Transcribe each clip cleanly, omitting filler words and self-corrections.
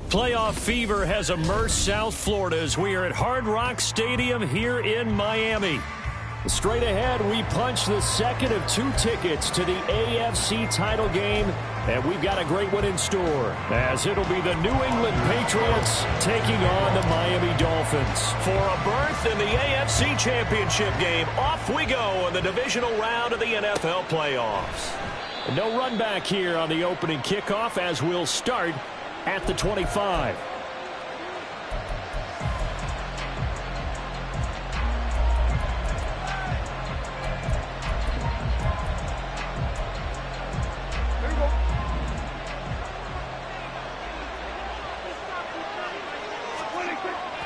Playoff fever has immersed South Florida as we are at Hard Rock Stadium here in Miami. Straight ahead, we punch the second of 2 tickets to the AFC title game, and we've got a great one in store, as it'll be the New England Patriots taking on the Miami Dolphins. For a berth in the AFC Championship game, off we go in the divisional round of the NFL playoffs. No run back here on the opening kickoff as we'll start at the 25.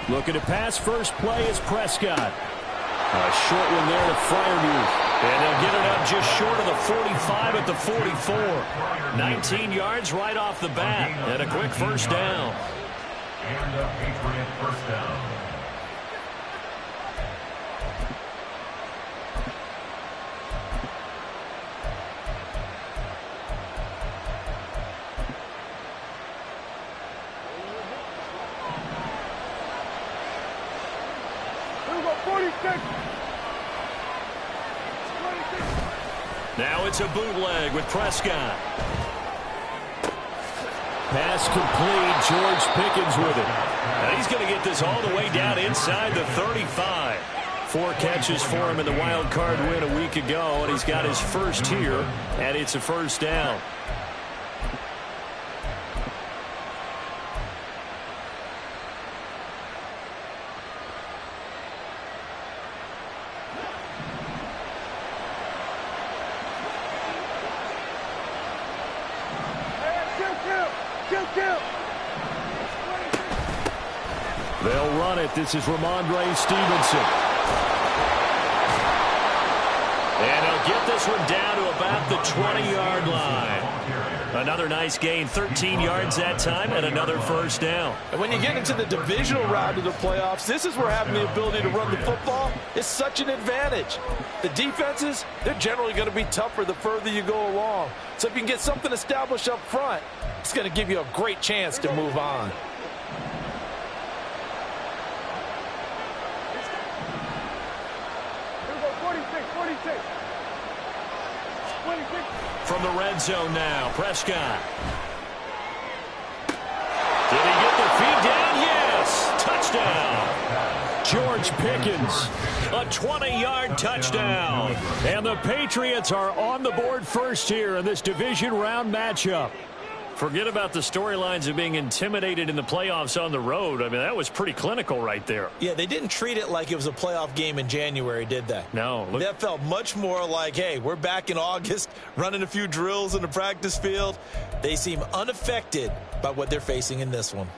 Looking to pass, first play is Prescott. A short one there to Freiermuth. And they'll get it up just short of the 45 at the 44. 19 yards right off the bat. And a quick first down. And a Patriot first down. Now it's a bootleg with Prescott. Pass complete. George Pickens with it. Now he's going to get this all the way down inside the 35. 4 catches for him in the wild card win a week ago, and he's got his first here, and it's a first down. They'll run it. This is Ramondre Stevenson. And he'll get this one down to about the 20-yard line. Another nice gain, 13 yards that time, and another first down. And when you get into the divisional round of the playoffs, this is where having the ability to run the football is such an advantage. The defenses, they're generally going to be tougher the further you go along. So if you can get something established up front, it's going to give you a great chance to move on. From the red zone now, Prescott. Did he get the feed down? Yes! Touchdown! George Pickens, a 20-yard touchdown. And the Patriots are on the board first here in this division round matchup. Forget about the storylines of being intimidated in the playoffs on the road. I mean, that was pretty clinical right there. Yeah, they didn't treat it like it was a playoff game in January, did they? No. That felt much more like, hey, we're back in August, running a few drills in the practice field. They seem unaffected by what they're facing in this one.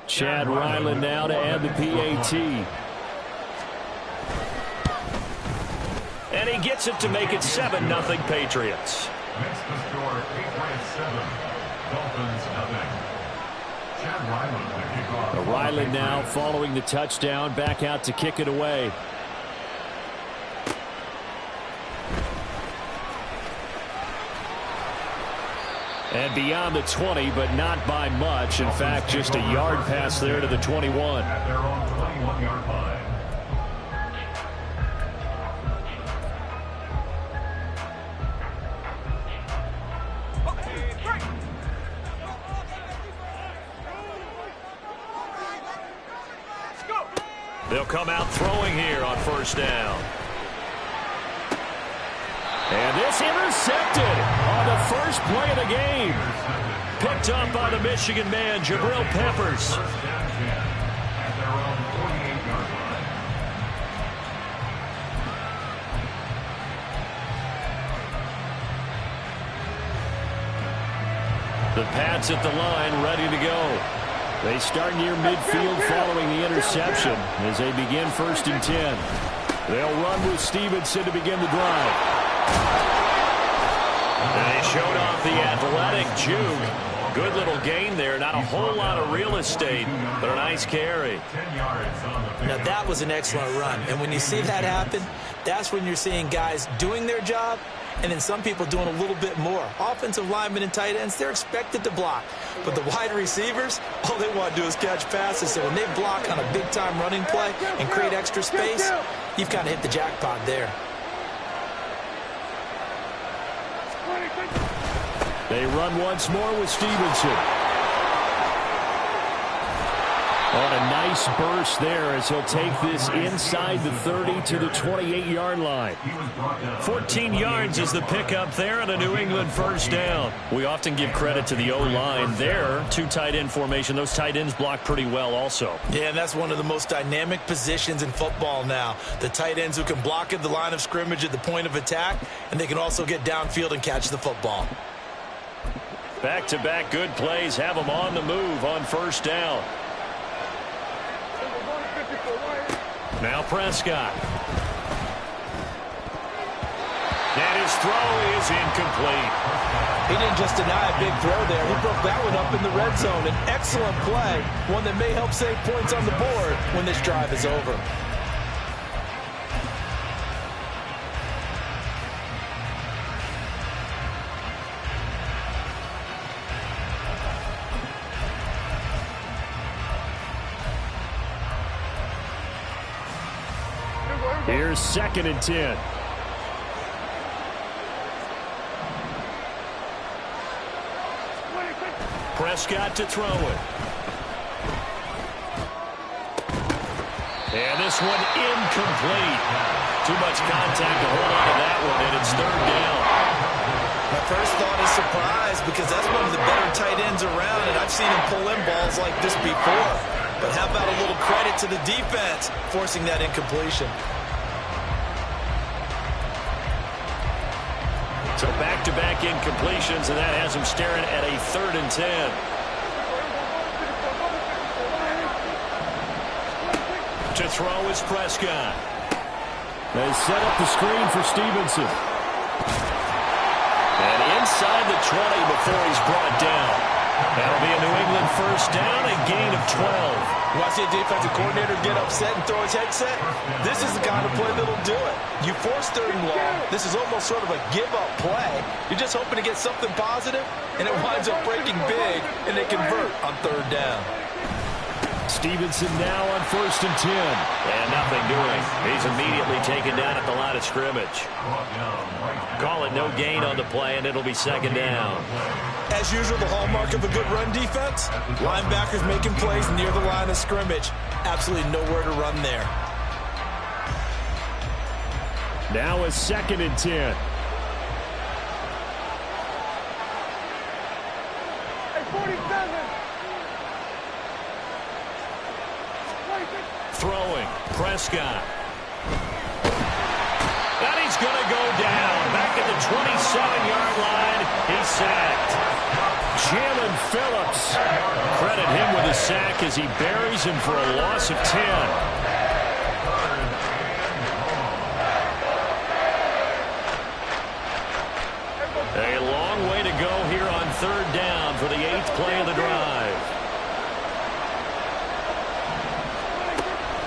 Chad Ryland now to add the PAT. And he gets it to make it 7-0 Patriots. Next to score, Patriots 7, Dolphins 0. Chad Ryland to kick off. Ryland now following the touchdown, back out to kick it away. And beyond the 20, but not by much. In fact, just a yard pass there to the 21. At their own 21-yard line. They'll come out throwing here on first down. And this intercepted on the first play of the game. Picked up by the Michigan man, Jabril Peppers. At their own 48-yard line. The Pats at the line, ready to go. They start near midfield following the interception as they begin 1st and 10. They'll run with Stevenson to begin the drive. And they showed off the athletic juke. Good little gain there. Not a whole lot of real estate, but a nice carry. 10 yards on the Now, that was an excellent run. And when you see that happen, that's when you're seeing guys doing their job and then some people doing a little bit more. Offensive linemen and tight ends, they're expected to block. But the wide receivers, all they want to do is catch passes. So when they block on a big-time running play and create extra space, you've kind of hit the jackpot there. They run once more with Stevenson. On a nice burst there as he'll take this inside the 30 to the 28-yard line. 14 yards is the pickup there and a New England first down. We often give credit to the O-line there. Two tight end formation. Those tight ends block pretty well also. Yeah, and that's one of the most dynamic positions in football now. The tight ends who can block at the line of scrimmage at the point of attack, and they can also get downfield and catch the football. Back-to-back good plays have them on the move on first down. Now Prescott. And his throw is incomplete. He didn't just deny a big throw there. He broke that one up in the red zone. An excellent play, one that may help save points on the board when this drive is over. Here's 2nd and 10. Prescott to throw it. And this one incomplete. Too much contact to hold on to that one, and it's 3rd down. My first thought is surprise because that's one of the better tight ends around, and I've seen him pull in balls like this before. But how about a little credit to the defense forcing that incompletion? So back-to-back incompletions, and that has him staring at a 3rd and 10. To throw is Prescott. They set up the screen for Stevenson. And inside the 20 before he's brought down. That'll be a New England first down, a gain of 12. You want to see a defensive coordinator get upset and throw his headset? This is the kind of play that'll do it. You force 3rd and long. This is almost sort of a give-up play. You're just hoping to get something positive, and it winds up breaking big, and they convert on 3rd down. Stevenson now on 1st and 10. And nothing doing. He's immediately taken down at the line of scrimmage. Call it no gain on the play, and it'll be 2nd down. As usual, the hallmark of a good run defense, linebackers making plays near the line of scrimmage. Absolutely nowhere to run there. Now a 2nd and 10. Throwing, Prescott. And he's going to go down. Back at the 27-yard line, he's sacked. Jalen Phillips. Credit him with a sack as he buries him for a loss of 10. A long way to go here on 3rd down for the 8th play of the drive.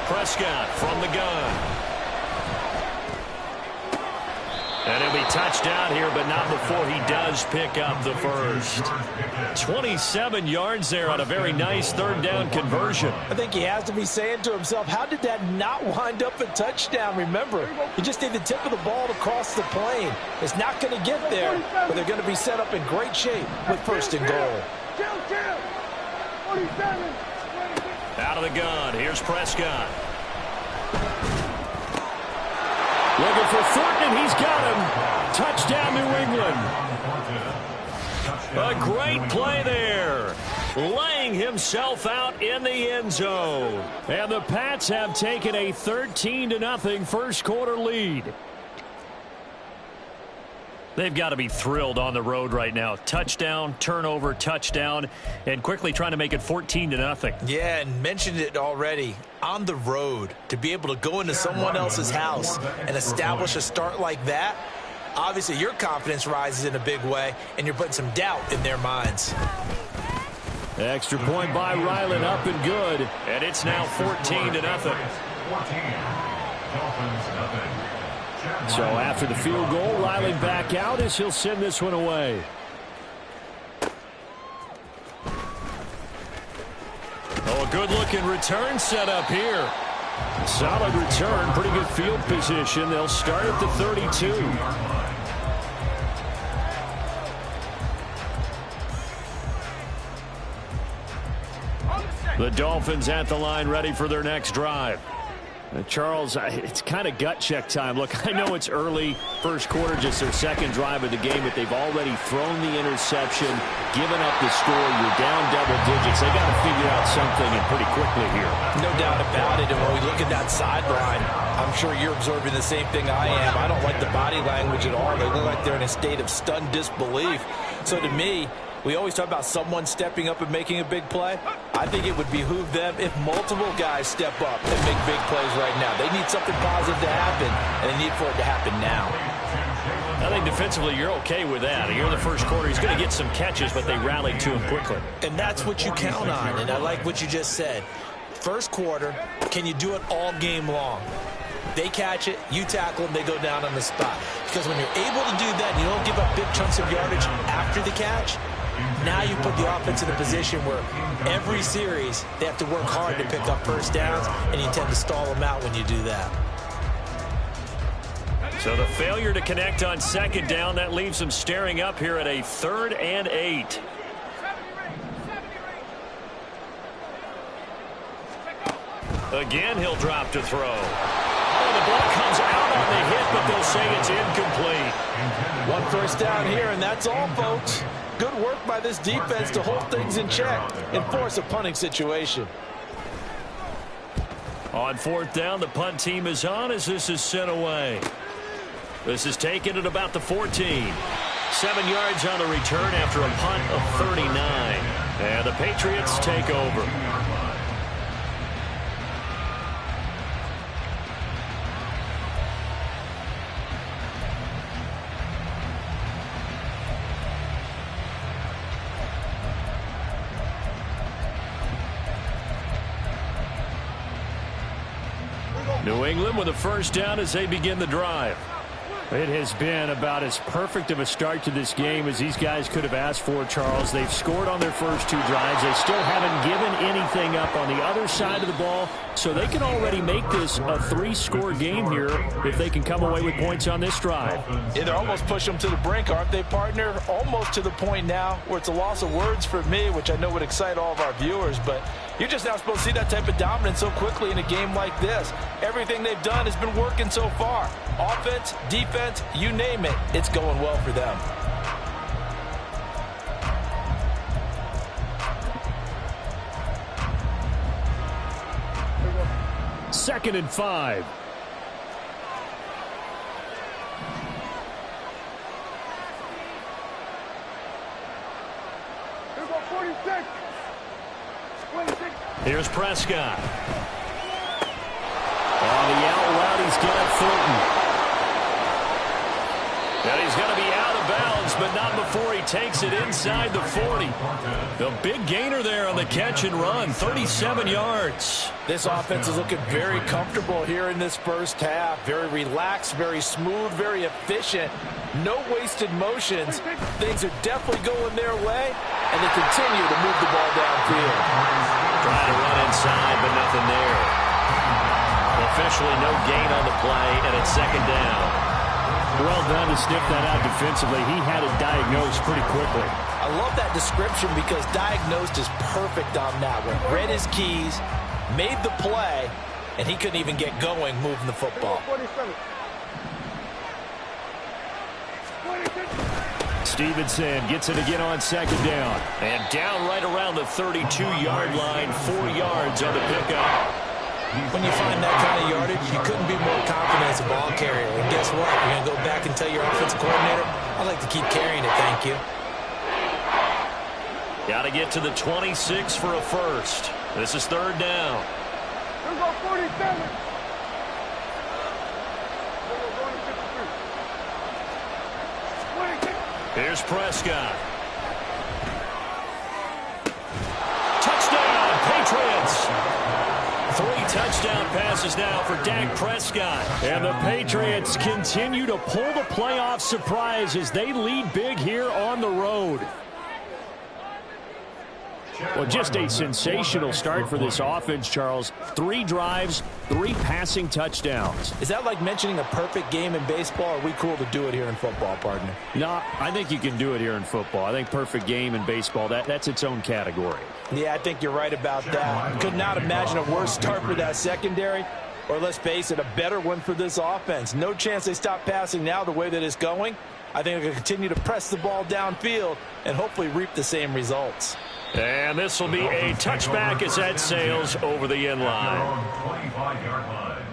Prescott from the gun. And he'll be touchdown here, but not before he does pick up the first. 27 yards there on a very nice 3rd down conversion. I think he has to be saying to himself, how did that not wind up a touchdown? Remember, you just need the tip of the ball to cross the plane. It's not going to get there, but they're going to be set up in great shape with 1st and goal. Out of the gun, here's Prescott. Looking for Thornton, he's got him. Touchdown, New England. A great play there. Laying himself out in the end zone. And the Pats have taken a 13-0 first quarter lead. They've got to be thrilled on the road right now. Touchdown, turnover, touchdown, and quickly trying to make it 14-0. Yeah, and mentioned it already. On the road, to be able to go into someone else's house and establish a start like that, obviously your confidence rises in a big way, and you're putting some doubt in their minds. Extra point by Ryland, up and good. And it's now 14-0. 14. Dolphins, nothing. So after the field goal, Riley back out as he'll send this one away. Oh, a good-looking return set up here. Solid return, pretty good field position. They'll start at the 32. The Dolphins at the line, ready for their next drive. Charles, it's kind of gut check time. Look, I know it's early, first quarter, just their second drive of the game, but they've already thrown the interception, given up the score. You're down double digits. They got to figure out something, and pretty quickly here. No doubt about it. And when we look at that sideline, I'm sure you're observing the same thing I am. I don't like the body language at all. They look like they're in a state of stunned disbelief. So to me, we always talk about someone stepping up and making a big play. I think it would behoove them if multiple guys step up and make big plays right now. They need something positive to happen, and they need for it to happen now. I think defensively you're okay with that. Here in the first quarter, he's going to get some catches, but they rallied to him quickly. And that's what you count on, and I like what you just said. First quarter, can you do it all game long? They catch it, you tackle them, they go down on the spot. Because when you're able to do that and you don't give up big chunks of yardage after the catch, now you put the offense in a position where every series they have to work hard to pick up first downs, and you tend to stall them out when you do that. So the failure to connect on second down, that leaves them staring up here at a 3rd and 8. Again, he'll drop to throw. Oh, the ball comes out on the hit, but they'll say it's incomplete. One first down here, and that's all, folks. Good work by this defense to hold things in check and force a punting situation. On 4th down, the punt team is on as this is sent away. This is taken at about the 14. 7 yards on the return after a punt of 39. And the Patriots take over. New England with a first down as they begin the drive. It has been about as perfect of a start to this game as these guys could have asked for, Charles. They've scored on their first 2 drives. They still haven't given anything up on the other side of the ball, so they can already make this a 3-score game here if they can come away with points on this drive. Yeah, they're almost pushing them to the brink, aren't they, partner? Almost to the point now where it's a loss of words for me, which I know would excite all of our viewers, but you're just not supposed to see that type of dominance so quickly in a game like this. Everything they've done has been working so far. Offense, defense, you name it, it's going well for them. Second and 5. Here's Prescott. On the out route, he's got Thornton. And he's going to be out of bounds, but not before he takes it inside the 40. The big gainer there on the catch and run, 37 yards. This offense is looking very comfortable here in this first half. Very relaxed, very smooth, very efficient. No wasted motions. Things are definitely going their way, and they continue to move the ball downfield. Trying to run inside, but nothing there. Officially no gain on the play, and it's second down. Well done to sniff that out defensively. He had it diagnosed pretty quickly. I love that description because diagnosed is perfect on that one. Read his keys, made the play, and he couldn't even get going moving the football. Stevenson gets it again on second down. And down right around the 32-yard line, 4 yards on the pickup. When you find that kind of yardage, you couldn't be more confident as a ball carrier. And guess what? You're going to go back and tell your offensive coordinator, I'd like to keep carrying it, thank you. Got to get to the 26 for a first. This is third down. Let's go 47. Here's Prescott. touchdown passes now for Dak Prescott. And the Patriots continue to pull the playoff surprise as they lead big here on the road. Well, just a sensational start for this offense, Charles. 3 drives, 3 passing touchdowns. Is that like mentioning a perfect game in baseball, or are we cool to do it here in football, partner? No, I think you can do it here in football. I think perfect game in baseball, that's its own category. Yeah, I think you're right about that. Could not imagine a worse start for that secondary, or let's face it, a better one for this offense. No chance they stop passing now the way that it's going. I think they're going to continue to press the ball downfield and hopefully reap the same results. And this will be a touchback as that sails over the end line. 25-yard line.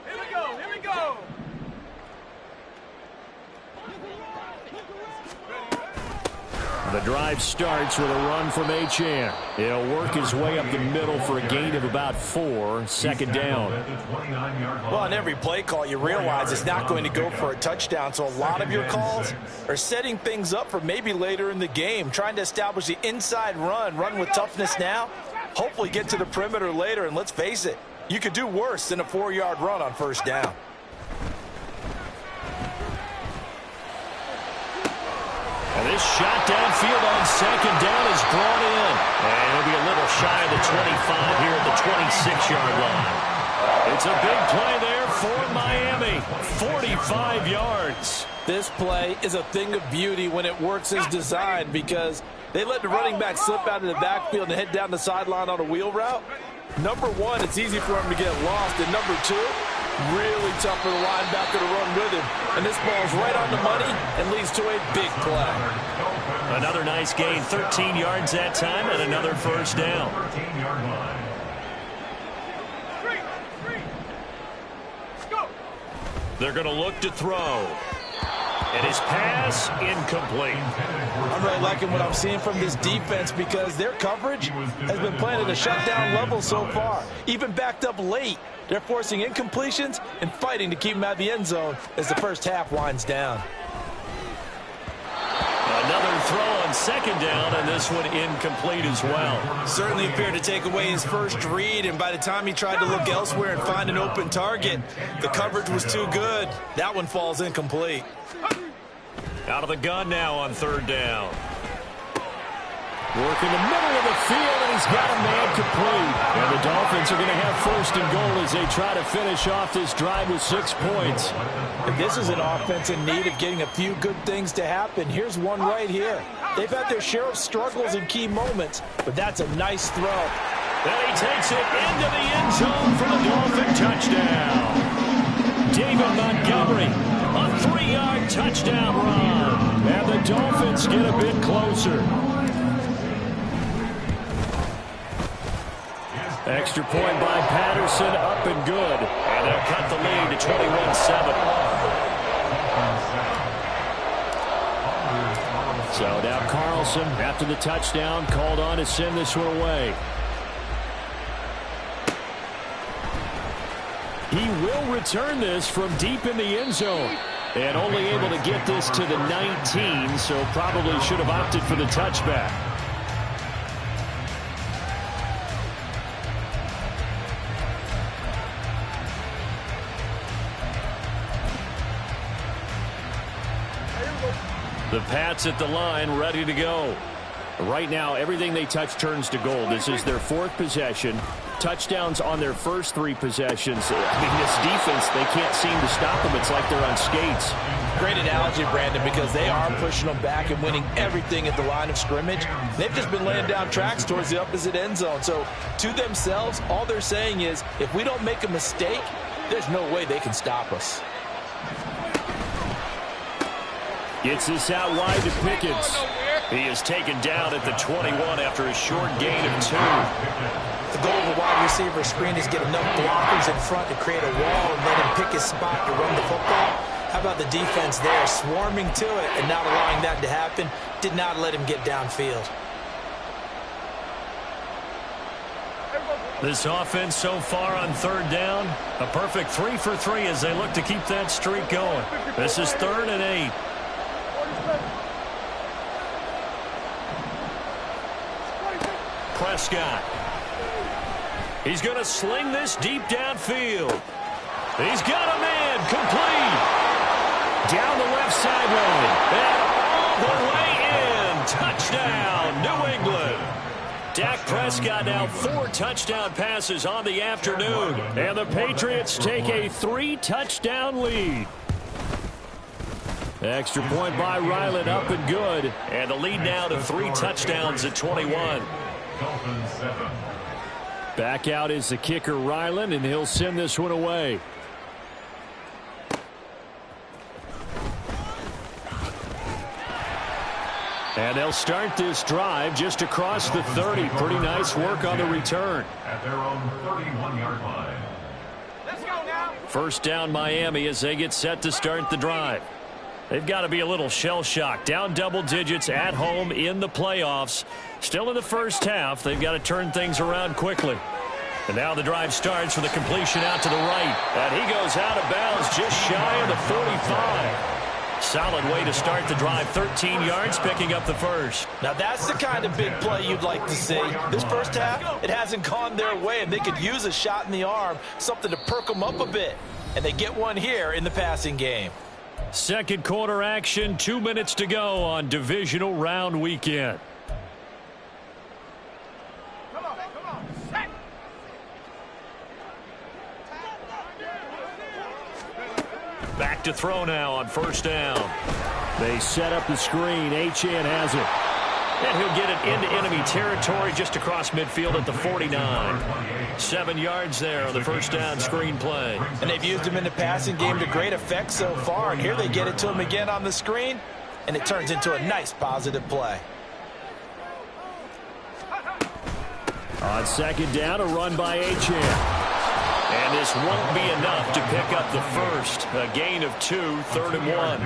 Here we go, here we go. The drive starts with a run from Achane. He'll work his way up the middle for a gain of about 4, second down. Well, on every play call, you realize it's not going to go for a touchdown, so a lot of your calls are setting things up for maybe later in the game, trying to establish the inside run with toughness now, hopefully get to the perimeter later, and let's face it, you could do worse than a 4-yard run on first down. And this shot downfield on second down is brought in. And he'll be a little shy of the 25 here at the 26-yard line. It's a big play there for Miami. 45 yards. This play is a thing of beauty when it works as designed, because they let the running back slip out of the backfield and head down the sideline on a wheel route. Number one, it's easy for him to get lost. And number two, really tough for the linebacker to run with him. And this ball's right on the money and leads to a big play. Another nice gain, 13 yards that time, and another first down. 13-yard line. They're going to look to throw. And his pass incomplete. I'm really liking what I'm seeing from this defense, because their coverage has been playing at a shutdown level so far. Even backed up late, they're forcing incompletions and fighting to keep them out of the end zone as the first half winds down. Another throw on second down, and this one incomplete as well. Certainly appeared to take away his first read, and by the time he tried to look elsewhere and find an open target, the coverage was too good. That one falls incomplete. Out of the gun now on third down. Work in the middle of the field, and he's got a man complete. And the Dolphins are going to have first and goal as they try to finish off this drive with 6 points. This is an offense in need of getting a few good things to happen. Here's one right here. They've had their share of struggles in key moments, but that's a nice throw. And he takes it into the end zone for the Dolphin touchdown. David Montgomery, a 3-yard touchdown run. And the Dolphins get a bit closer. Extra point by Patterson, up and good. And they'll cut the lead to 21-7. So now Carlson, after the touchdown, called on to send this one away. He will return this from deep in the end zone. And only able to get this to the 19, so probably should have opted for the touchback. The Pats at the line, ready to go. Right now, everything they touch turns to gold. This is their 4th possession. Touchdowns on their first 3 possessions. I mean, this defense, they can't seem to stop them. It's like they're on skates. Great analogy, Brandon, because they are pushing them back and winning everything at the line of scrimmage. They've just been laying down tracks towards the opposite end zone. So, to themselves, all they're saying is, if we don't make a mistake, there's no way they can stop us. Gets this out wide to Pickens. He is taken down at the 21 after a short gain of 2. The goal of a wide receiver screen is get enough blockers in front to create a wall and let him pick his spot to run the football. How about the defense there, swarming to it and not allowing that to happen? Did not let him get downfield. This offense so far on third down, a perfect 3 for 3 as they look to keep that streak going. This is 3rd and 8. Prescott. He's going to sling this deep downfield. He's got a man complete. Down the left sideline. And all the way in. Touchdown, New England. Dak Prescott now 4 touchdown passes on the afternoon. And the Patriots take a 3-touchdown lead. Extra point by Ryland, up and good. And the lead now to 3 touchdowns at 21. Dolphins 7. Back out is the kicker, Ryland, and he'll send this one away. And they'll start this drive just across the 30. Pretty nice work on the return. At their own 31-yard line. Let's go now. First down Miami as they get set to start the drive. They've got to be a little shell-shocked. Down double digits at home in the playoffs. Still in the first half. They've got to turn things around quickly. And now the drive starts with a completion out to the right. And he goes out of bounds just shy of the 45. Solid way to start the drive. 13 yards, picking up the first. Now that's the kind of big play you'd like to see. This first half, it hasn't gone their way, and they could use a shot in the arm, something to perk them up a bit. And they get one here in the passing game. Second quarter action, 2 minutes to go on divisional round weekend. Come on. Set. Back to throw now on first down. They set up the screen. Achane has it. And he'll get it into enemy territory just across midfield at the 49. 7 yards there on the first down screen play. And they've used him in the passing game to great effect so far. And here they get it to him again on the screen, and it turns into a nice positive play. On second down, a run by Achane. And this won't be enough to pick up the first. A gain of 2, 3rd and 1.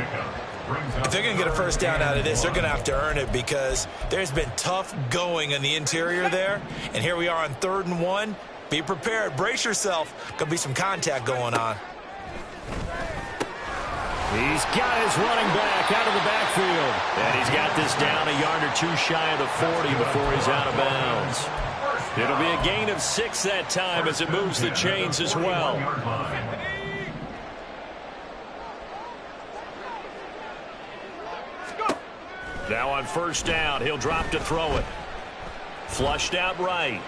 If they're going to get a first down out of this, they're going to have to earn it because there's been tough going in the interior there. And here we are on 3rd and 1. Be prepared. Brace yourself. Going to be some contact going on. He's got his running back out of the backfield. And he's got this down a yard or 2 shy of the 40 before he's out of bounds. It'll be a gain of 6 that time as it moves the chains as well. Now on first down, he'll drop to throw it. Flushed out right.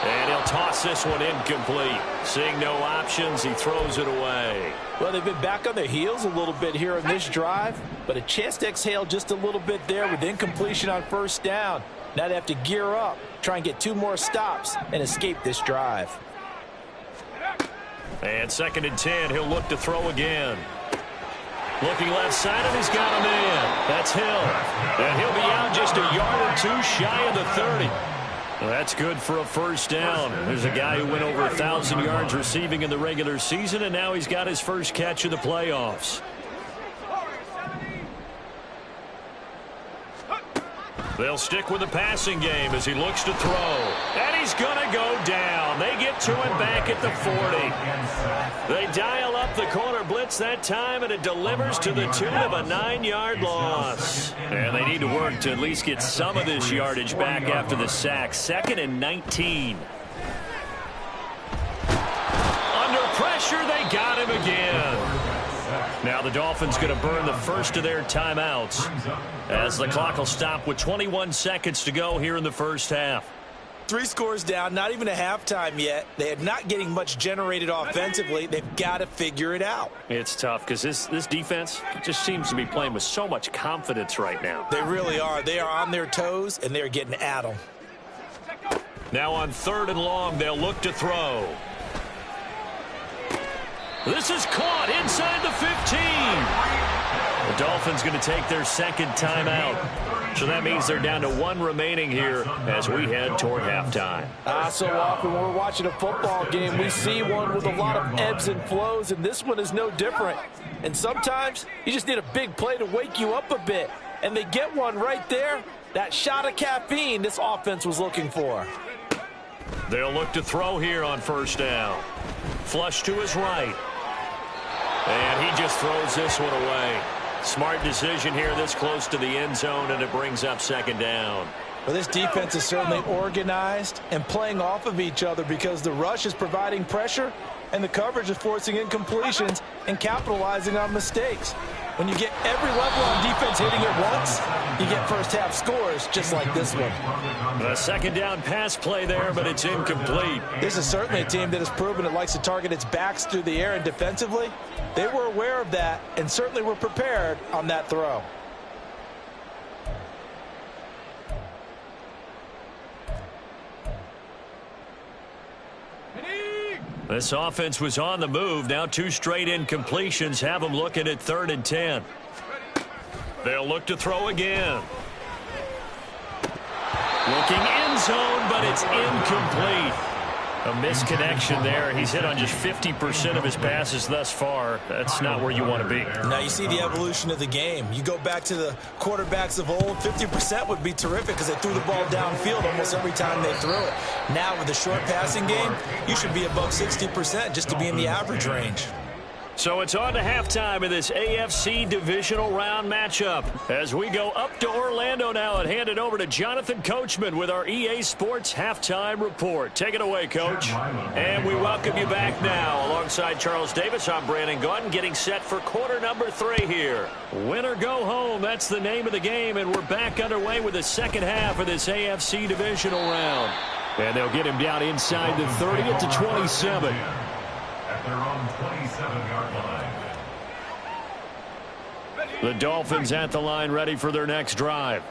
And he'll toss this one incomplete. Seeing no options, he throws it away. Well, they've been back on their heels a little bit here in this drive, but a chance to exhale just a little bit there with incompletion on first down. Now they have to gear up, try and get 2 more stops, and escape this drive. And 2nd and 10, he'll look to throw again. Looking left side, and he's got a man. That's Hill. And he'll be out just a yard or 2 shy of the 30. Well, that's good for a first down. There's a guy who went over 1,000 yards receiving in the regular season, and now he's got his first catch of the playoffs. They'll stick with the passing game as he looks to throw. And he's going to go down. They get to him back at the 40. They dial up the corner blitz that time, and it delivers to the tune of a 9-yard loss. And they need to work to at least get some of this yardage back after the sack. 2nd and 19. Under pressure, they got him again. Now the Dolphins going to burn the first of their timeouts as the clock will stop with 21 seconds to go here in the first half. 3 scores down, not even a halftime yet. They are not getting much generated offensively. They've got to figure it out. It's tough because this defense just seems to be playing with so much confidence right now. They really are. They are on their toes, and they're getting at them. Now on 3rd and long, they'll look to throw. This is caught inside the 15. The Dolphins going to take their 2nd timeout. So that means they're down to 1 remaining here as we head toward halftime. So often when we're watching a football game, we see one with a lot of ebbs and flows, and this one is no different. And sometimes you just need a big play to wake you up a bit. And they get one right there. That shot of caffeine this offense was looking for. They'll look to throw here on first down. Flush to his right. And he just throws this one away. Smart decision here this close to the end zone, and it brings up 2nd down. Well, this defense is certainly organized and playing off of each other because the rush is providing pressure and the coverage is forcing incompletions and capitalizing on mistakes. When you get every level on defense hitting it once, you get first half scores just like this one. A second down pass play there, but it's incomplete. This is certainly a team that has proven it likes to target its backs through the air and defensively. They were aware of that and certainly were prepared on that throw. This offense was on the move. Now 2 straight incompletions have them looking at 3rd and 10. They'll look to throw again. Looking end zone, but it's incomplete. A misconnection there. He's hit on just 50% of his passes thus far. That's not where you want to be. Now you see the evolution of the game. You go back to the quarterbacks of old, 50% would be terrific because they threw the ball downfield almost every time they threw it. Now with the short passing game, you should be above 60% just to be in the average range. So it's on to halftime of this AFC divisional round matchup. As we go up to Orlando now and hand it over to Jonathan Coachman with our EA Sports halftime report. Take it away, Coach. And we welcome you back now. Alongside Charles Davis, I'm Brandon Gaudin, getting set for quarter number 3 here. Win or go home, that's the name of the game, and we're back underway with the second half of this AFC divisional round. And they'll get him down inside the 30 at the 27. At their own 27-yard line. The Dolphins at the line ready for their next drive.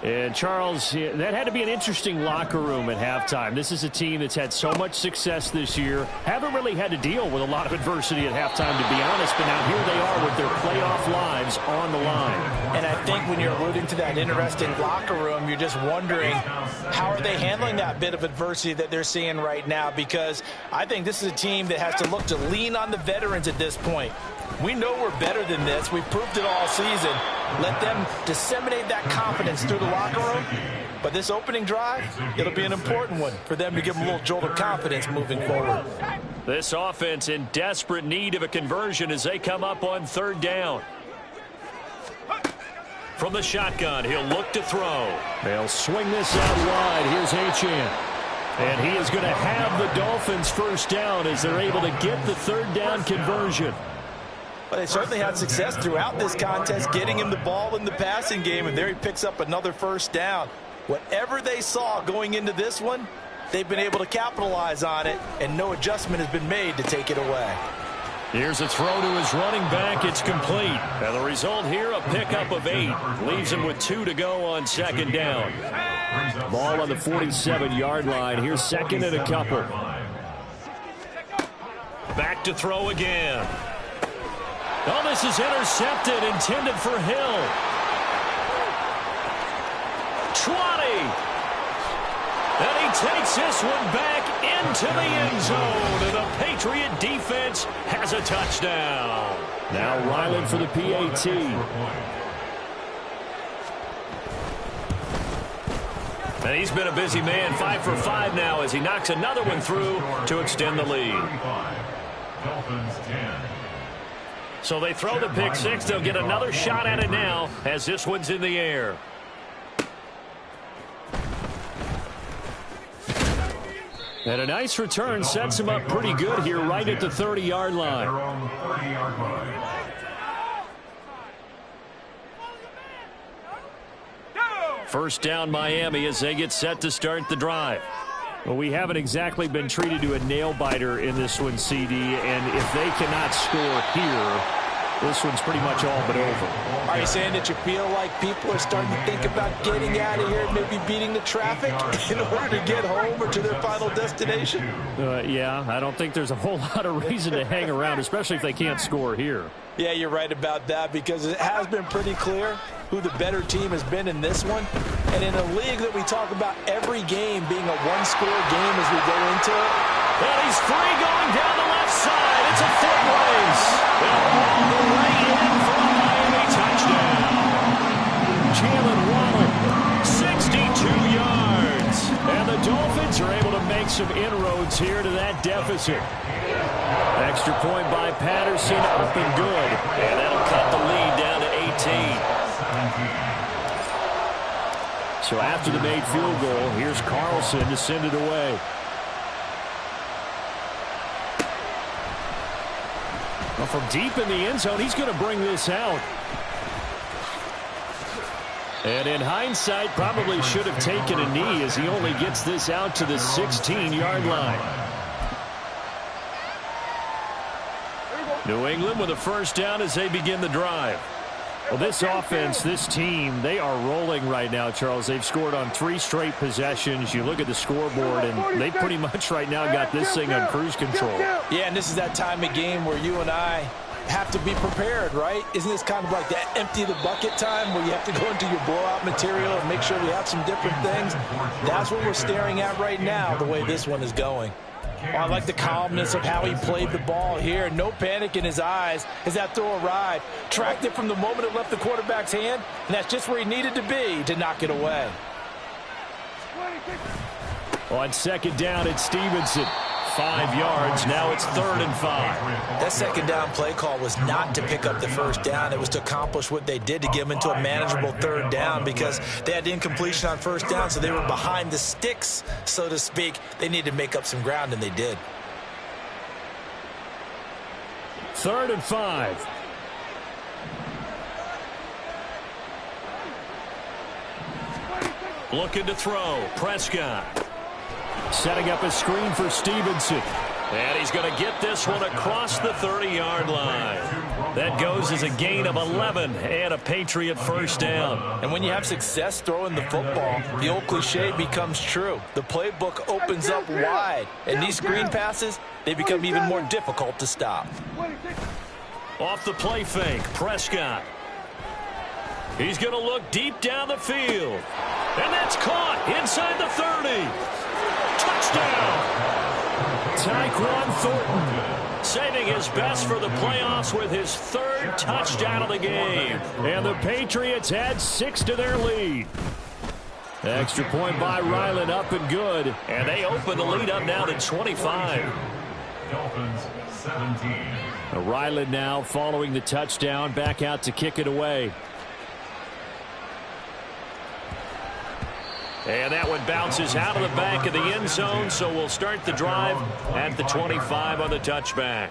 And, Charles, that had to be an interesting locker room at halftime. This is a team that's had so much success this year. Haven't really had to deal with a lot of adversity at halftime, to be honest. But now here they are with their playoff lives on the line. And I think when you're alluding to that interesting locker room, you're just wondering how are they handling that bit of adversity that they're seeing right now? Because I think this is a team that has to look to lean on the veterans at this point. We know we're better than this. We've proved it all season. Let them disseminate that confidence through the locker room. But this opening drive, it'll be an important one for them to give them a little jolt of confidence moving forward. This offense in desperate need of a conversion as they come up on 3rd down. From the shotgun, he'll look to throw. They'll swing this out wide. Here's Achane. And he is going to have the Dolphins first down as they're able to get the 3rd down conversion. But they certainly had success throughout this contest, getting him the ball in the passing game, and there he picks up another first down. Whatever they saw going into this one, they've been able to capitalize on it, and no adjustment has been made to take it away. Here's a throw to his running back. It's complete. And the result here, a pickup of 8. Leaves him with 2 to go on 2nd down. Ball on the 47-yard line. Here's 2nd and a couple. Back to throw again. Oh, this is intercepted, intended for Hill. 20. And he takes this one back into the end zone. And the Patriot defense has a touchdown. Now Ryland for the PAT. And he's been a busy man, 5 for 5 now as he knocks another one through to extend the lead. Dolphins 10. So they throw the pick 6. They'll get another shot at it now as this one's in the air. And a nice return sets him up pretty good here right at the 30-yard line. Their own 30-yard line. First down Miami as they get set to start the drive. Well, we haven't exactly been treated to a nail-biter in this one, CD, and if they cannot score here, this one's pretty much all but over. Are you saying that you feel like people are starting to think about getting out of here and maybe beating the traffic in order to get home or to their final destination? Yeah, I don't think there's a whole lot of reason to hang around, especially if they can't score here. Yeah, you're right about that because it has been pretty clear who the better team has been in this one. And in a league that we talk about every game being a one-score game as we go into it. And he's free going down the left side. It's a foot race. And all the way in for a Miami touchdown. Jalen Waddle, 62 yards. And the Dolphins are able to make some inroads here to that deficit. Extra point by Patterson, up and good. And that'll cut the lead down to 18. So after the made field goal, here's Carlson to send it away. Well, from deep in the end zone, he's going to bring this out. And in hindsight, probably should have taken a knee as he only gets this out to the 16-yard line. New England with a first down as they begin the drive. Well, this offense, this team, they are rolling right now, Charles. They've scored on 3 straight possessions. You look at the scoreboard, and they pretty much right now got this thing on cruise control. Yeah, and this is that time of game where you and I have to be prepared, right? Isn't this kind of like that empty the bucket time where you have to go into your blowout material and make sure we have some different things? That's what we're staring at right now, the way this one is going. Oh, I like the calmness of how he played the ball here. No panic in his eyes as that throw arrived. Tracked it from the moment it left the quarterback's hand, and that's just where he needed to be to knock it away. On second down, it's Stevenson. 5 yards. Now it's 3rd and 5. That second down play call was not to pick up the first down. It was to accomplish what they did to get them into a manageable 3rd down because they had incompletion on first down, so they were behind the sticks, so to speak. They needed to make up some ground, and they did. 3rd and 5. Looking to throw. Prescott. Setting up a screen for Stevenson. And he's going to get this one across the 30-yard line. That goes as a gain of 11 and a Patriot first down. And when you have success throwing the football, the old cliche becomes true. The playbook opens up wide. And these screen passes, they become even more difficult to stop. Off the play fake, Prescott. He's going to look deep down the field. And that's caught inside the 30. Touchdown! Tyquan Thornton saving his best for the playoffs with his 3rd touchdown of the game. And the Patriots add 6 to their lead. Extra point by Ryland, up and good. And they open the lead up now to 25. Dolphins 17. Ryland now following the touchdown, back out to kick it away. And that one bounces out of the back of the end zone, so we'll start the drive at the 25 on the touchback.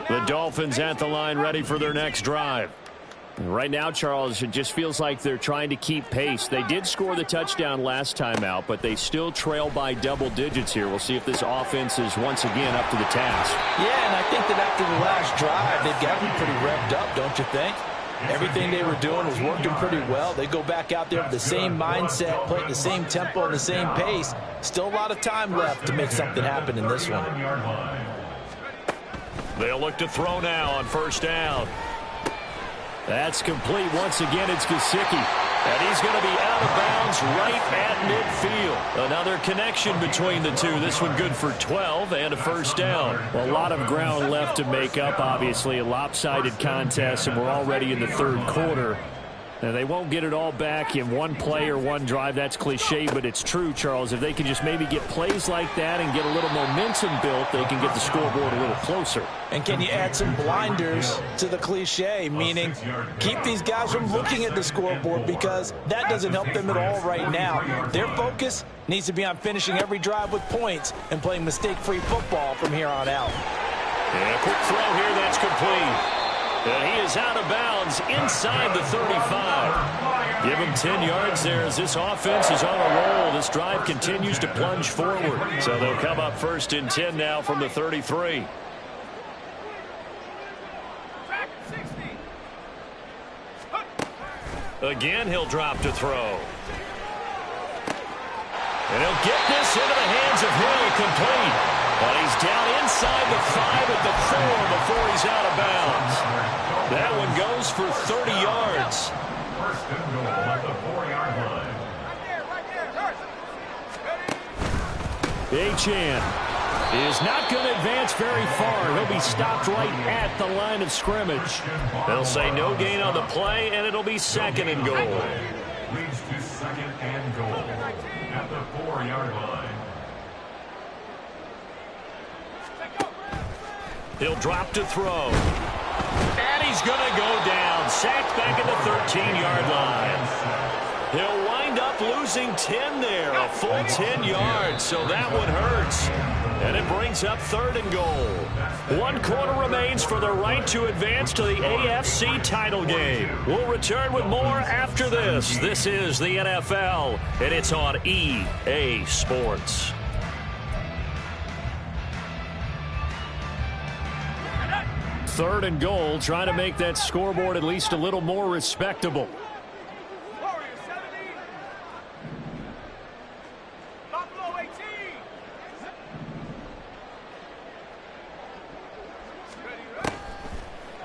The Dolphins at the line, ready for their next drive. Right now, Charles, it just feels like they're trying to keep pace. They did score the touchdown last time out, but they still trail by double digits here. We'll see if this offense is once again up to the task. Yeah, and I think that after the last drive, they've got them pretty revved up, don't you think? Everything they were doing was working pretty well. They go back out there with the same mindset, play at the same tempo and the same pace. Still a lot of time left to make something happen in this one. They'll look to throw now on first down. That's complete. Once again, it's Gesicki. And he's going to be out of bounds right at midfield. Another connection between the two. This one good for 12 and a first down. Well, a lot of ground left to make up, obviously. A lopsided contest, and we're already in the 3rd quarter. And they won't get it all back in one play or one drive. That's cliche, but it's true, Charles. If they can just maybe get plays like that and get a little momentum built, they can get the scoreboard a little closer. And can you add some blinders to the cliche, meaning keep these guys from looking at the scoreboard because that doesn't help them at all right now. Their focus needs to be on finishing every drive with points and playing mistake-free football from here on out. And a quick throw here that's complete. And he is out of bounds inside the 35. Give him 10 yards there as this offense is on a roll. This drive continues to plunge forward. So they'll come up 1st and 10 now from the 33. Again, he'll drop to throw. And he'll get this into the hands of Hill, complete. But he's down inside the 5 at the 4 before he's out of bounds. That one goes for 30 yards. First and goal at the 4-yard line. Achane is not going to advance very far. He'll be stopped right at the line of scrimmage. They'll say no gain on the play, and it'll be 2nd and goal. Leads to 2nd and goal at the 4-yard line. He'll drop to throw. And he's going to go down. Sacked back at the 13-yard line. He'll wind up losing 10 there, a full 10 yards, so that one hurts. And it brings up 3rd and goal. 1 quarter remains for the right to advance to the AFC title game. We'll return with more after this. This is the NFL, and it's on EA Sports. Third and goal, trying to make that scoreboard at least a little more respectable. Warriors 70. Buffalo 18.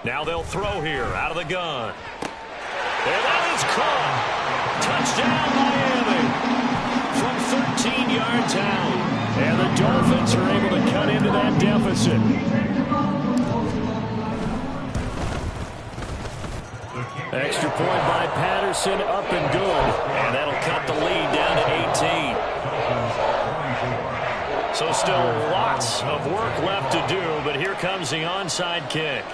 Now they'll throw here out of the gun. And that is caught. Touchdown, Miami. From 13 yards out. And the Dolphins are able to cut into that deficit. Extra point by Patterson, up and good. And that'll cut the lead down to 18. So still lots of work left to do, but here comes the onside kick.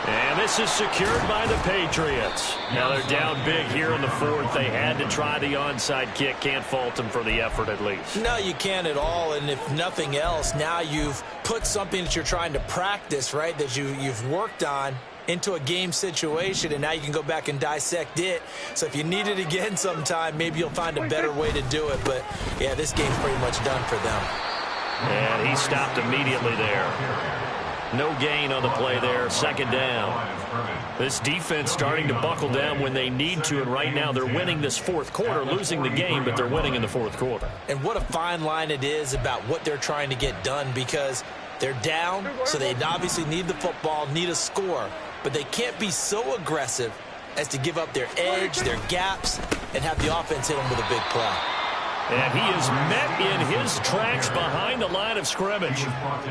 And this is secured by the Patriots. Now they're down big here in the 4th. They had to try the onside kick. Can't fault them for the effort at least. No, you can't at all. And if nothing else, now you've put something that you're trying to practice, right, that you've worked on into a game situation, and now you can go back and dissect it. So if you need it again sometime, maybe you'll find a better way to do it. But, yeah, this game's pretty much done for them. And he stopped immediately there. No gain on the play there, 2nd down. This defense starting to buckle down when they need to, and right now they're winning this 4th quarter, losing the game, but they're winning in the 4th quarter. And what a fine line it is about what they're trying to get done, because they're down, so they obviously need the football, need a score, but they can't be so aggressive as to give up their edge, their gaps, and have the offense hit them with a big play. And he is met in his tracks behind the line of scrimmage.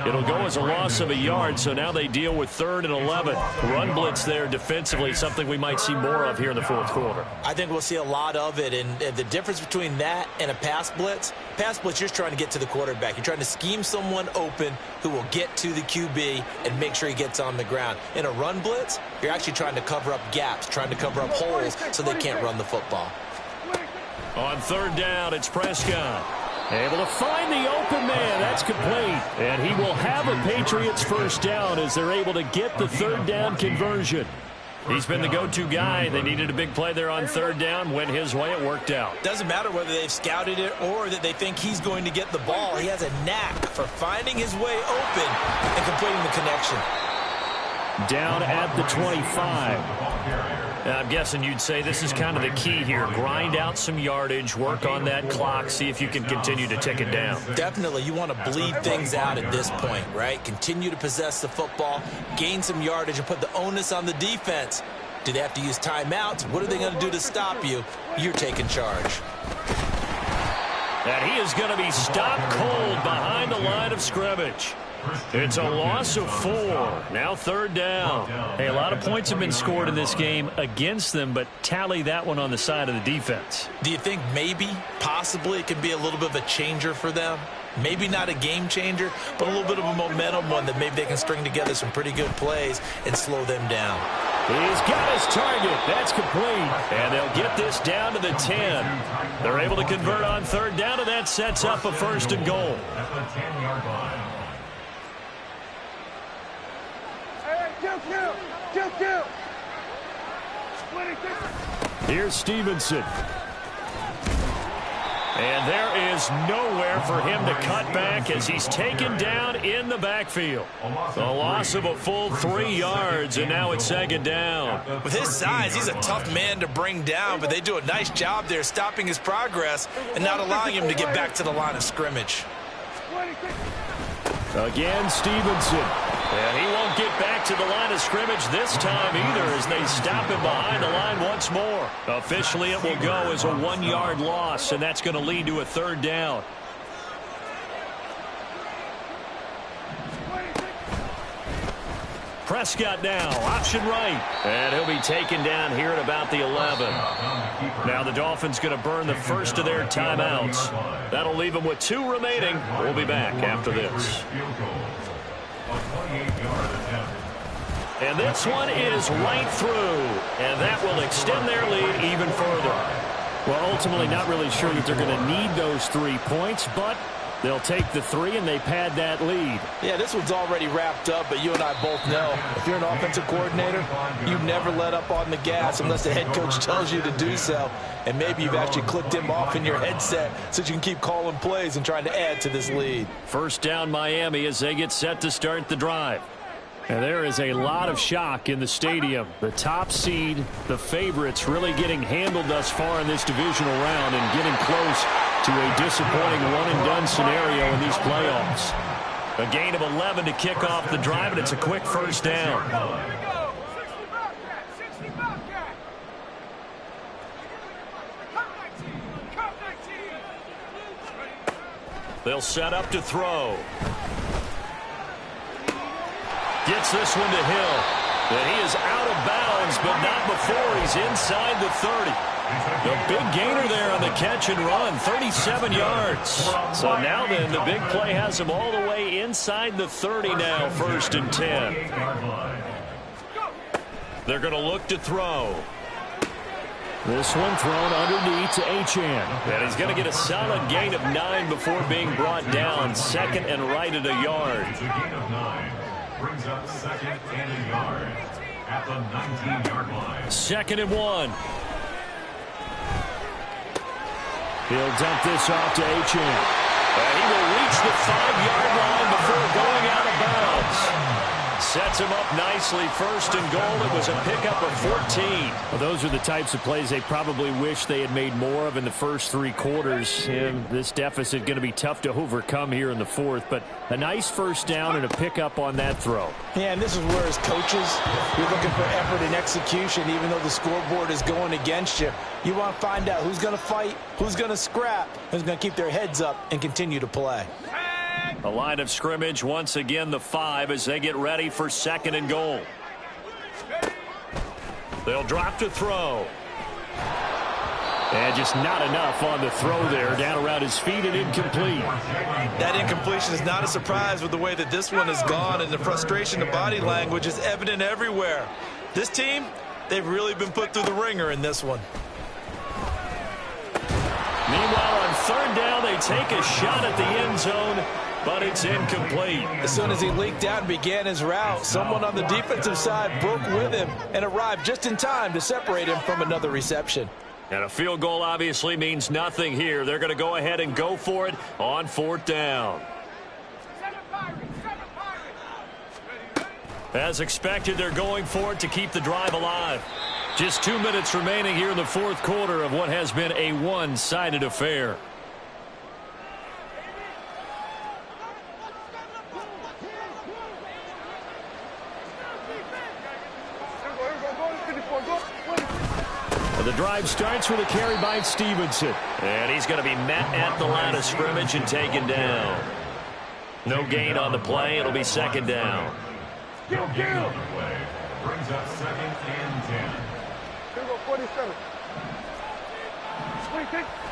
It'll go as a loss of a yard, so now they deal with 3rd and 11. Run blitz there defensively, something we might see more of here in the 4th quarter. I think we'll see a lot of it, and the difference between that and a pass blitz, you're just trying to get to the quarterback. You're trying to scheme someone open who will get to the QB and make sure he gets on the ground. In a run blitz, you're actually trying to cover up gaps, trying to cover up holes so they can't run the football. On 3rd down, it's Prescott. Able to find the open man. That's complete. And he will have a Patriots 1st down as they're able to get the 3rd down conversion. He's been the go-to guy. They needed a big play there on 3rd down. Went his way. It worked out. Doesn't matter whether they've scouted it or that they think he's going to get the ball. He has a knack for finding his way open and completing the connection. Down at the 25. I'm guessing you'd say this is kind of the key here. Grind out some yardage, work on that clock, see if you can continue to tick it down. Definitely. You want to bleed things out at this point, right? Continue to possess the football, gain some yardage, and put the onus on the defense. Do they have to use timeouts? What are they going to do to stop you? You're taking charge. And he is going to be stopped cold behind the line of scrimmage. It's a loss of 4. Now 3rd down. Hey, a lot of points have been scored in this game against them, but tally that one on the side of the defense. Do you think maybe, possibly, it could be a little bit of a changer for them? Maybe not a game changer, but a little bit of a momentum one that maybe they can string together some pretty good plays and slow them down. He's got his target. That's complete. And they'll get this down to the 10. They're able to convert on 3rd down, and that sets up a 1st and goal. At the 10-yard line. Here's Stevenson. And there is nowhere for him to cut back as he's taken down in the backfield. A loss of a full 3 yards, and now it's 2nd down. With his size, he's a tough man to bring down, but they do a nice job there stopping his progress and not allowing him to get back to the line of scrimmage. Again, Stevenson. And he won't get back to the line of scrimmage this time either as they stop him behind the line once more. Officially, it will go as a 1-yard loss, and that's going to lead to a 3rd down. Prescott now, option right. And he'll be taken down here at about the 11. Now the Dolphins going to burn the first of their timeouts. That'll leave them with 2 remaining. We'll be back after this. And this one is right through. And that will extend their lead even further. Well, ultimately not really sure that they're going to need those 3 points, but they'll take the 3 and they pad that lead. Yeah, this one's already wrapped up, but you and I both know if you're an offensive coordinator, you never let up on the gas unless the head coach tells you to do so. And maybe you've actually clicked him off in your headset so you can keep calling plays and trying to add to this lead. First down Miami as they get set to start the drive. And there is a lot of shock in the stadium. The top seed, the favorites, really getting handled thus far in this divisional round and getting close to a disappointing one-and-done scenario in these playoffs. A gain of 11 to kick off the drive, and it's a quick first down. They'll set up to throw. Gets this one to Hill. And he is out of bounds, but not before he's inside the 30. The big gainer there on the catch and run, 37 yards. So now then, the big play has him all the way inside the 30 now, 1st and 10. They're going to look to throw. This one thrown underneath to Achane. And he's going to get a solid gain of 9 before being brought down. 2nd and right at a yard. It's a gain of 9. Brings up 2nd and a yard at the 19-yard line. 2nd and 1. He'll dump this off to Achane. And he will reach the 5-yard line before going out of bounds. Sets him up nicely. 1st and goal. It was a pickup of 14. Well, those are the types of plays they probably wish they had made more of in the first 3 quarters. And this deficit going to be tough to overcome here in the 4th. But a nice first down and a pickup on that throw. Yeah, and this is where as coaches, you're looking for effort and execution even though the scoreboard is going against you. You want to find out who's going to fight, who's going to scrap, who's going to keep their heads up and continue to play. A line of scrimmage once again the 5 as they get ready for 2nd and goal. They'll drop to throw. And just not enough on the throw there. Down around his feet and incomplete. That incompletion is not a surprise with the way that this one has gone, and the frustration of body language is evident everywhere. This team, they've really been put through the ringer in this one. Meanwhile, on 3rd down, they take a shot at the end zone, but it's incomplete. As soon as he leaked out and began his route, someone on the defensive side broke with him and arrived just in time to separate him from another reception. And a field goal obviously means nothing here. They're going to go ahead and go for it on 4th down. As expected, they're going for it to keep the drive alive. Just 2 minutes remaining here in the 4th quarter of what has been a one-sided affair. The drive starts with a carry by Stevenson. And he's going to be met at the line of scrimmage and taken down. No gain on the play. It'll be 2nd down. No gain on the play. Brings up 2nd and 10.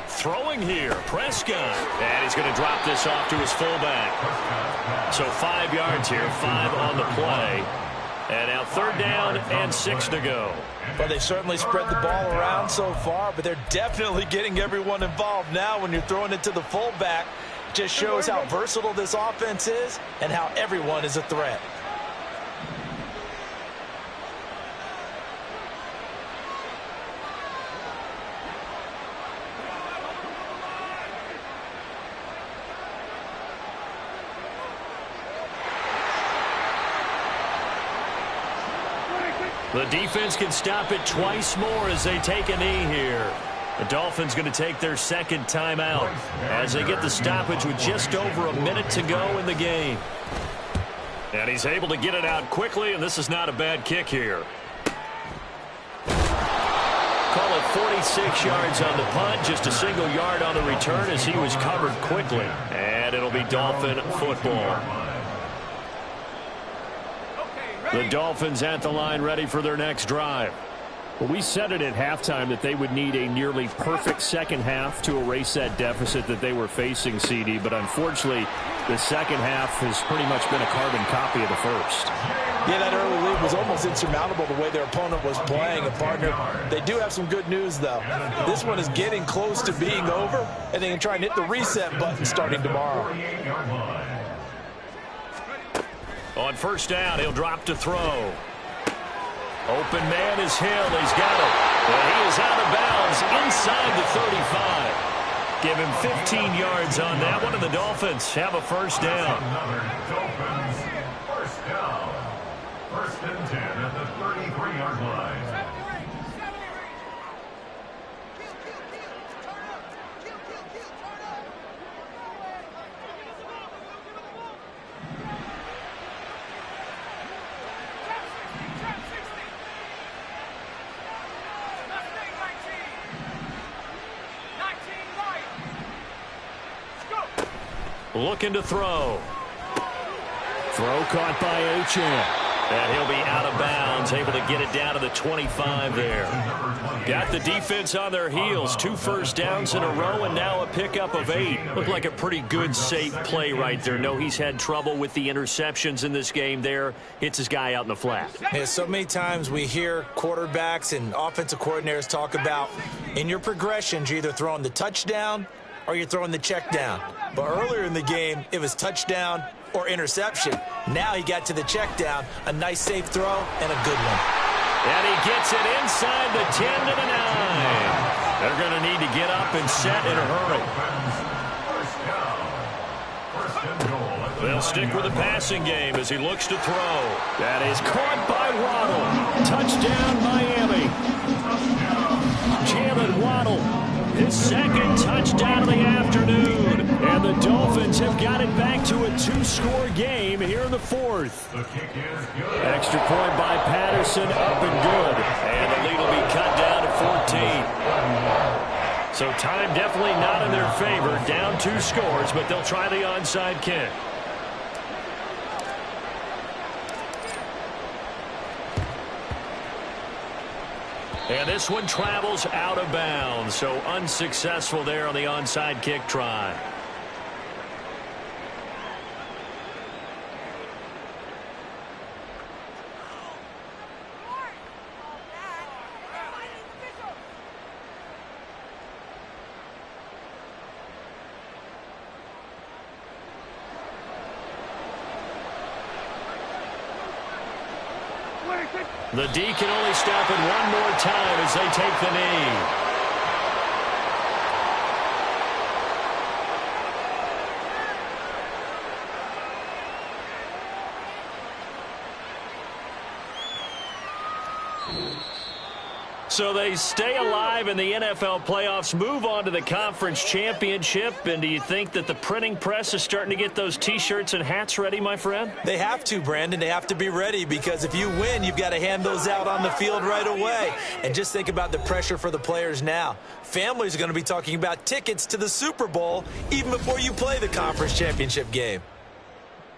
Throwing here, Prescott. And he's going to drop this off to his fullback. So 5 yards here, 5 on the play. And now 3rd down and 6 to go. Well, they certainly spread the ball around so far, but they're definitely getting everyone involved now when you're throwing it to the fullback. Just shows how versatile this offense is and how everyone is a threat. The defense can stop it twice more as they take a knee here. The Dolphins going to take their 2nd timeout as they get the stoppage with just over a minute to go in the game. And he's able to get it out quickly, and this is not a bad kick here. Call it 46 yards on the punt, just a single yard on the return as he was covered quickly. And it'll be Dolphin football. The Dolphins at the line ready for their next drive. Well, we said it at halftime that they would need a nearly perfect second half to erase that deficit that they were facing, CD. But unfortunately, the second half has pretty much been a carbon copy of the first. Yeah, that early lead was almost insurmountable the way their opponent was playing. And, partner, they do have some good news, though. This one is getting close to being over, and they can try and hit the reset button starting tomorrow. On first down, he'll drop to throw. Open man is Hill. He's got it. And he is out of bounds inside the 35. Give him 15 yards on that one, and the Dolphins have a first down. Dolphins first down. First and 10 at the 33-yard line. Looking to throw. Throw caught by Achane. And he'll be out of bounds, able to get it down to the 25 there. Got the defense on their heels. 2 first downs in a row, and now a pickup of 8. Looked like a pretty good, safe play right there. No, he's had trouble with the interceptions in this game there. Hits his guy out in the flat. Yeah, so many times we hear quarterbacks and offensive coordinators talk about in your progressions, you're either throwing the touchdown or you're throwing the check down. But earlier in the game, it was touchdown or interception. Now he got to the check down, a nice safe throw, and a good one. And he gets it inside the 10 to the 9. They're going to need to get up and set in a hurry. They'll stick with the passing game as he looks to throw. That is caught by Waddle. Touchdown, Miami. Jalen Waddle, his second touchdown of the afternoon. And the Dolphins have got it back to a 2-score game here in the 4th. Extra point by Patterson, up and good. And the lead will be cut down to 14. So time definitely not in their favor. Down 2 scores, but they'll try the onside kick. And this one travels out of bounds, so unsuccessful there on the onside kick try. The D can only stop it one more time as they take the knee. So they stay alive in the NFL playoffs, move on to the conference championship. And do you think that the printing press is starting to get those T-shirts and hats ready, my friend? They have to, Brandon. They have to be ready because if you win, you've got to hand those out on the field right away. And just think about the pressure for the players now. Families are going to be talking about tickets to the Super Bowl even before you play the conference championship game.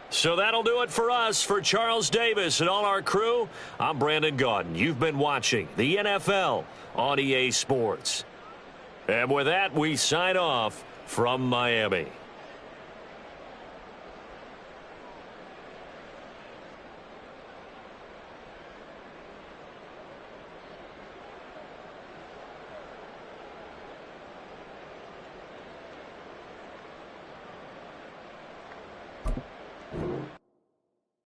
So that'll do it for us. For Charles Davis and all our crew, I'm Brandon Gaudin. You've been watching the NFL on EA Sports. And with that, we sign off from Miami.